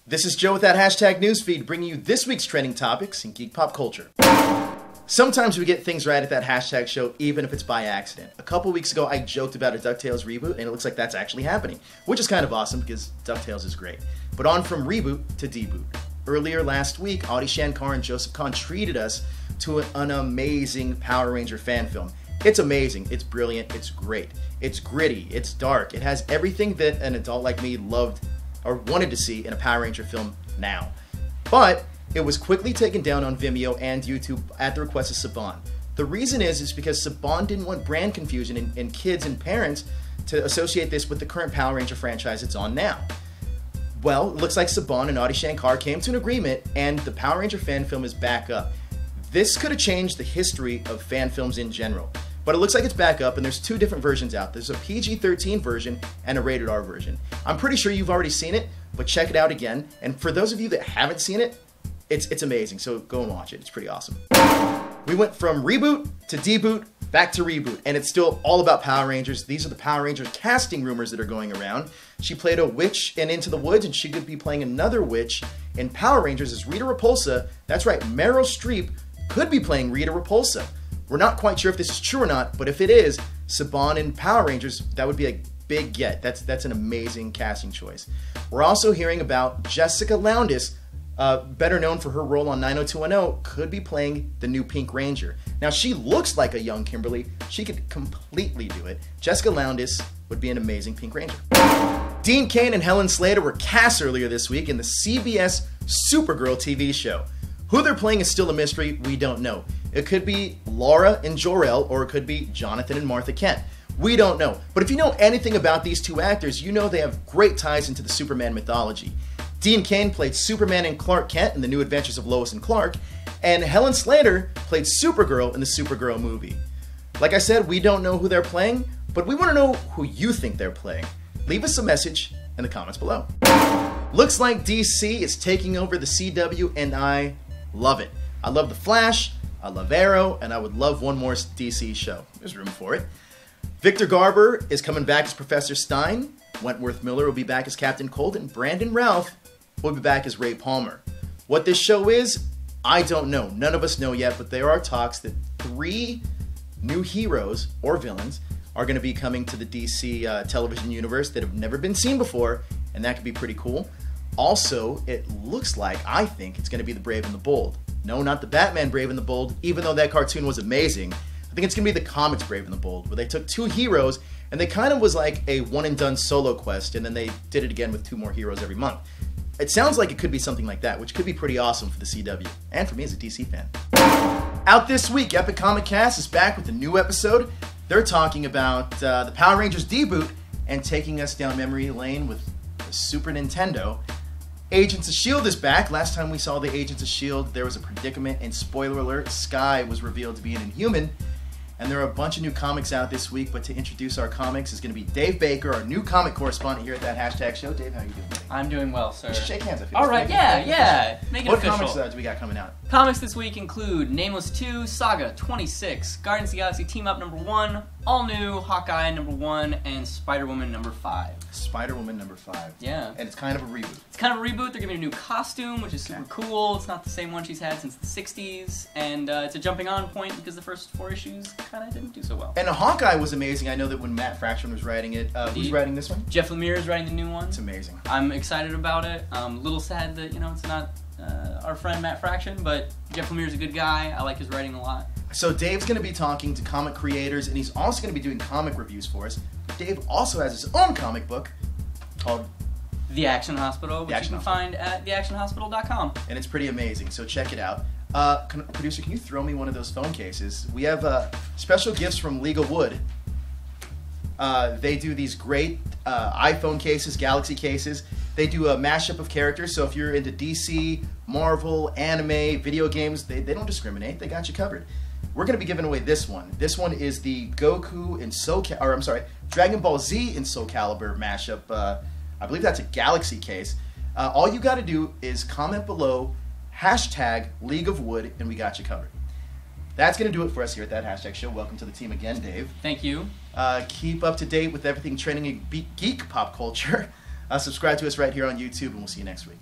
This is Joe with that hashtag newsfeed, bringing you this week's trending topics in geek pop culture. Sometimes we get things right at that hashtag show, even if it's by accident. A couple weeks ago, I joked about a DuckTales reboot, and it looks like that's actually happening, which is kind of awesome because DuckTales is great. But on from reboot to deboot. Earlier last week, Audie Shankar and Joseph Kahn treated us to an amazing Power Ranger fan film. It's amazing, it's brilliant, it's great. It's gritty, it's dark, it has everything that an adult like me loved or wanted to see in a Power Ranger film now. But it was quickly taken down on Vimeo and YouTube at the request of Saban. The reason is because Saban didn't want brand confusion in kids and parents to associate this with the current Power Ranger franchise it's on now. Well, it looks like Saban and Audie Shankar came to an agreement and the Power Ranger fan film is back up. This could have changed the history of fan films in general, but it looks like it's back up and there's two different versions out. There's a PG-13 version and a rated R version. I'm pretty sure you've already seen it, but check it out again. And for those of you that haven't seen it, it's amazing, so go and watch it. It's pretty awesome. We went from reboot to deboot, back to reboot, and it's still all about Power Rangers. These are the Power Rangers casting rumors that are going around. She played a witch in Into the Woods, and she could be playing another witch in Power Rangers as Rita Repulsa. That's right, Meryl Streep could be playing Rita Repulsa. We're not quite sure if this is true or not, but if it is, Saban in Power Rangers, that would be a big get. That's an amazing casting choice. We're also hearing about Jessica Loudis, better known for her role on 90210, could be playing the new Pink Ranger. Now, she looks like a young Kimberly. She could completely do it. Jessica Loudis would be an amazing Pink Ranger. Dean Cain and Helen Slater were cast earlier this week in the CBS Supergirl TV show. Who they're playing is still a mystery. We don't know. It could be Laura and Jor-El, or it could be Jonathan and Martha Kent. We don't know. But if you know anything about these two actors, you know they have great ties into the Superman mythology. Dean Cain played Superman and Clark Kent in The New Adventures of Lois and Clark, and Helen Slater played Supergirl in the Supergirl movie. Like I said, we don't know who they're playing, but we want to know who you think they're playing. Leave us a message in the comments below. Looks like DC is taking over the CW, and I love it. I love The Flash, I love Arrow, and I would love one more DC show. There's room for it. Victor Garber is coming back as Professor Stein. Wentworth Miller will be back as Captain Cold, and Brandon Routh will be back as Ray Palmer. What this show is, I don't know. None of us know yet, but there are talks that 3 new heroes or villains are going to be coming to the DC television universe that have never been seen before, and that could be pretty cool. Also, it looks like, I think, it's going to be the Brave and the Bold. No, not the Batman Brave and the Bold, even though that cartoon was amazing. I think it's going to be the comics Brave and the Bold, where they took 2 heroes, and they kind of was like a one-and-done solo quest, and then they did it again with 2 more heroes every month. It sounds like it could be something like that, which could be pretty awesome for the CW, and for me as a DC fan. Out this week, Epic Comic Cast is back with a new episode. They're talking about the Power Rangers deboot and taking us down memory lane with the Super Nintendo. Agents of S.H.I.E.L.D. is back. Last time we saw the Agents of S.H.I.E.L.D., there was a predicament, and spoiler alert, Skye was revealed to be an Inhuman. And there are a bunch of new comics out this week, but to introduce our comics is going to be Dave Baker, our new comic correspondent here at that hashtag show. Dave, how are you doing? I'm doing well, sir. We should shake hands. I feel all right, yeah. Make it what official. What comics do we got coming out? Comics this week include Nameless 2, Saga 26, Guardians of the Galaxy Team Up #1, All New, Hawkeye #1, and Spider-Woman #5. Spider-Woman #5. Yeah. And it's kind of a reboot. It's kind of a reboot. They're giving a new costume, which is super cool. It's not the same one she's had since the 60s, and it's a jumping on point because the first 4 issues kind of didn't do so well. And Hawkeye was amazing. I know that when Matt Fraction was writing it, who's writing this one? Jeff Lemire is writing the new one. It's amazing. I'm excited about it. A little sad that, it's not our friend Matt Fraction, but Jeff Lemire's a good guy. I like his writing a lot. So Dave's going to be talking to comic creators, and he's also going to be doing comic reviews for us. Dave also has his own comic book called The Action Hospital, which you can find at theactionhospital.com. And it's pretty amazing, so check it out. Producer, can you throw me one of those phone cases? We have special gifts from Legal Wood. They do these great iPhone cases, Galaxy cases. They do a mashup of characters, so if you're into DC, Marvel, anime, video games, they don't discriminate. They got you covered. We're going to be giving away this one. This one is the Goku in Dragon Ball Z in Soul Calibur mashup. I believe that's a Galaxy case. All you got to do is comment below hashtag League of Wood, and we got you covered. That's going to do it for us here at that hashtag show. Welcome to the team again, Dave. Thank you. Keep up to date with everything trending in geek pop culture. Subscribe to us right here on YouTube, and we'll see you next week.